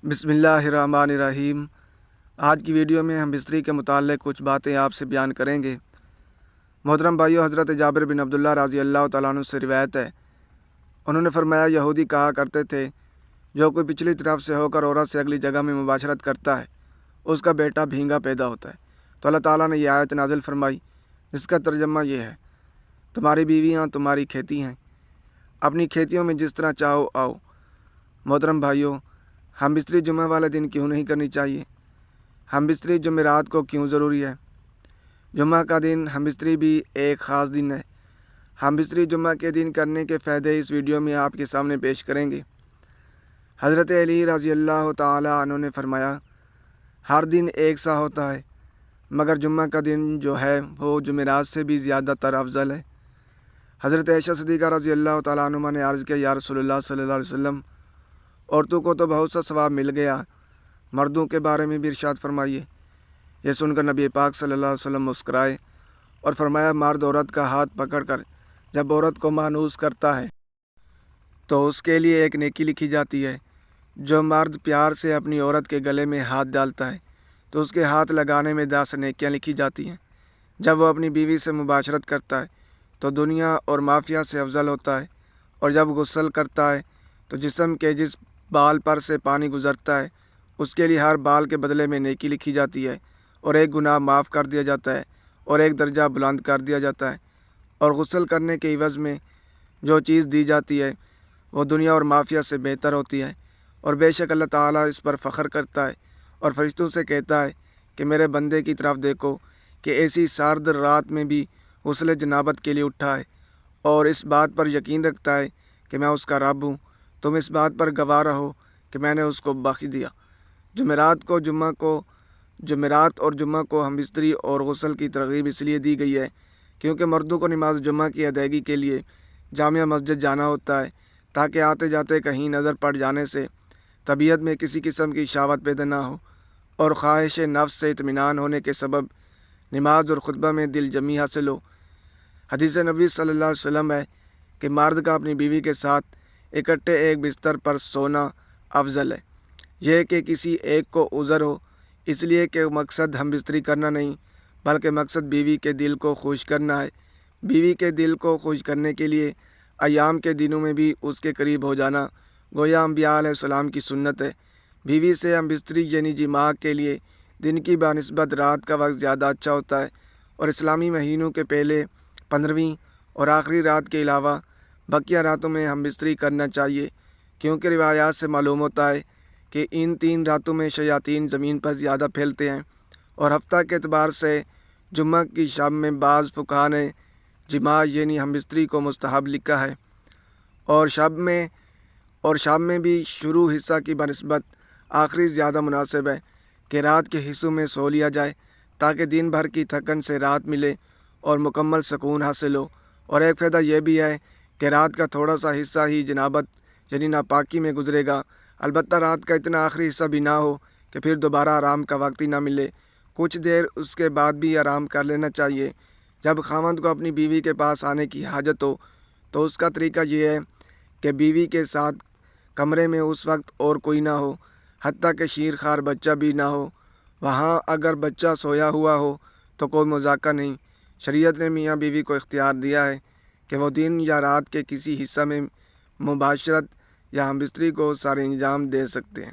بسم اللہ الرحمن الرحیم۔ آج کی ویڈیو میں ہم بستری کے متعلق کچھ باتیں آپ سے بیان کریں گے۔ محترم بھائیو، حضرت جابر بن عبداللہ رضی اللہ تعالیٰ عنہ سے روایت ہے، انہوں نے فرمایا یہودی کہا کرتے تھے جو کوئی پچھلی طرف سے ہو کر عورت سے اگلی جگہ میں مباشرت کرتا ہے اس کا بیٹا بھینگا پیدا ہوتا ہے۔ تو اللہ تعالیٰ نے یہ آیت نازل فرمائی جس کا ترجمہ یہ ہے، تمہاری بیویاں تمہاری کھیتی ہیں، اپنی کھیتیوں میں جس طرح چاہو آؤ۔ محترم بھائیو، ہم بستری جمعہ والے دن کیوں نہیں کرنی چاہیے؟ ہم بستری جمعرات کو کیوں ضروری ہے؟ جمعہ کا دن ہم بستری بھی ایک خاص دن ہے۔ ہم بستری جمعہ کے دن کرنے کے فائدے اس ویڈیو میں آپ کے سامنے پیش کریں گے۔ حضرت علی رضی اللہ تعالی عنہ نے فرمایا، ہر دن ایک سا ہوتا ہے مگر جمعہ کا دن جو ہے وہ جمعرات سے بھی زیادہ تر افضل ہے۔ حضرت عائشہ صدیقہ رضی اللہ تعالیٰ عنہ نے عرض کیا، یا رسول اللہ صلی اللہ علیہ وسلم، عورتوں کو تو بہت سا ثواب مل گیا، مردوں کے بارے میں بھی ارشاد فرمائیے۔ یہ سن کر نبی پاک صلی اللہ علیہ وسلم مسکرائے اور فرمایا، مرد عورت کا ہاتھ پکڑ کر جب عورت کو مانوس کرتا ہے تو اس کے لیے ایک نیکی لکھی جاتی ہے۔ جو مرد پیار سے اپنی عورت کے گلے میں ہاتھ ڈالتا ہے تو اس کے ہاتھ لگانے میں 10 نیکیاں لکھی جاتی ہیں۔ جب وہ اپنی بیوی سے مباشرت کرتا ہے تو دنیا اور مافیا سے افضل ہوتا ہے، اور جب غسل کرتا ہے تو جسم کے جس بال پر سے پانی گزرتا ہے اس کے لیے ہر بال کے بدلے میں نیکی لکھی جاتی ہے، اور ایک گناہ معاف کر دیا جاتا ہے اور ایک درجہ بلند کر دیا جاتا ہے، اور غسل کرنے کے عوض میں جو چیز دی جاتی ہے وہ دنیا اور مافیا سے بہتر ہوتی ہے۔ اور بے شک اللہ تعالیٰ اس پر فخر کرتا ہے اور فرشتوں سے کہتا ہے کہ میرے بندے کی طرف دیکھو کہ ایسی سرد رات میں بھی غسل جنابت کے لیے اٹھا ہے اور اس بات پر یقین رکھتا ہے کہ میں اس کا رب ہوں۔ تم اس بات پر گواہ رہو کہ میں نے اس کو بخش دیا۔ جمعرات اور جمعہ کو ہم بستری اور غسل کی ترغیب اس لیے دی گئی ہے کیونکہ مردوں کو نماز جمعہ کی ادائیگی کے لیے جامع مسجد جانا ہوتا ہے تاکہ آتے جاتے کہیں نظر پڑ جانے سے طبیعت میں کسی قسم کی شہوت پیدا نہ ہو، اور خواہش نفس سے اطمینان ہونے کے سبب نماز اور خطبہ میں دل جمی حاصل ہو۔ حدیث نبوی صلی اللہ علیہ وسلم ہے کہ مرد کا اپنی بیوی کے ساتھ اکٹھے ایک بستر پر سونا افضل ہے، یہ کہ کسی ایک کو عذر ہو، اس لیے کہ مقصد ہم بستری کرنا نہیں بلکہ مقصد بیوی کے دل کو خوش کرنا ہے۔ بیوی کے دل کو خوش کرنے کے لیے ایام کے دنوں میں بھی اس کے قریب ہو جانا گویا انبیاء علیہ السلام کی سنت ہے۔ بیوی سے ہم بستری یعنی جماع کے لیے دن کی بنسبت رات کا وقت زیادہ اچھا ہوتا ہے، اور اسلامی مہینوں کے پہلے 15ویں اور آخری رات کے علاوہ بقیہ راتوں میں ہم بستری کرنا چاہیے، کیونکہ روایات سے معلوم ہوتا ہے کہ ان 3 راتوں میں شیاطین زمین پر زیادہ پھیلتے ہیں۔ اور ہفتہ کے اعتبار سے جمعہ کی شب میں بعض فقہا نے جماع یعنی ہم بستری کو مستحب لکھا ہے، اور شب میں بھی شروع حصہ کی بنسبت آخری زیادہ مناسب ہے کہ رات کے حصوں میں سو لیا جائے تاکہ دن بھر کی تھکن سے راحت ملے اور مکمل سکون حاصل ہو۔ اور ایک فائدہ یہ بھی ہے کہ رات کا تھوڑا سا حصہ ہی جنابت یعنی ناپاکی میں گزرے گا، البتہ رات کا اتنا آخری حصہ بھی نہ ہو کہ پھر دوبارہ آرام کا وقت ہی نہ ملے، کچھ دیر اس کے بعد بھی آرام کر لینا چاہیے۔ جب خاوند کو اپنی بیوی کے پاس آنے کی حاجت ہو تو اس کا طریقہ یہ ہے کہ بیوی کے ساتھ کمرے میں اس وقت اور کوئی نہ ہو، حتیٰ کہ شیر خوار بچہ بھی نہ ہو۔ وہاں اگر بچہ سویا ہوا ہو تو کوئی مذاکرہ نہیں۔ شریعت نے میاں بیوی کو اختیار دیا ہے کہ وہ دن یا رات کے کسی حصہ میں مباشرت یا ہم بستری کو سارے انجام دے سکتے ہیں۔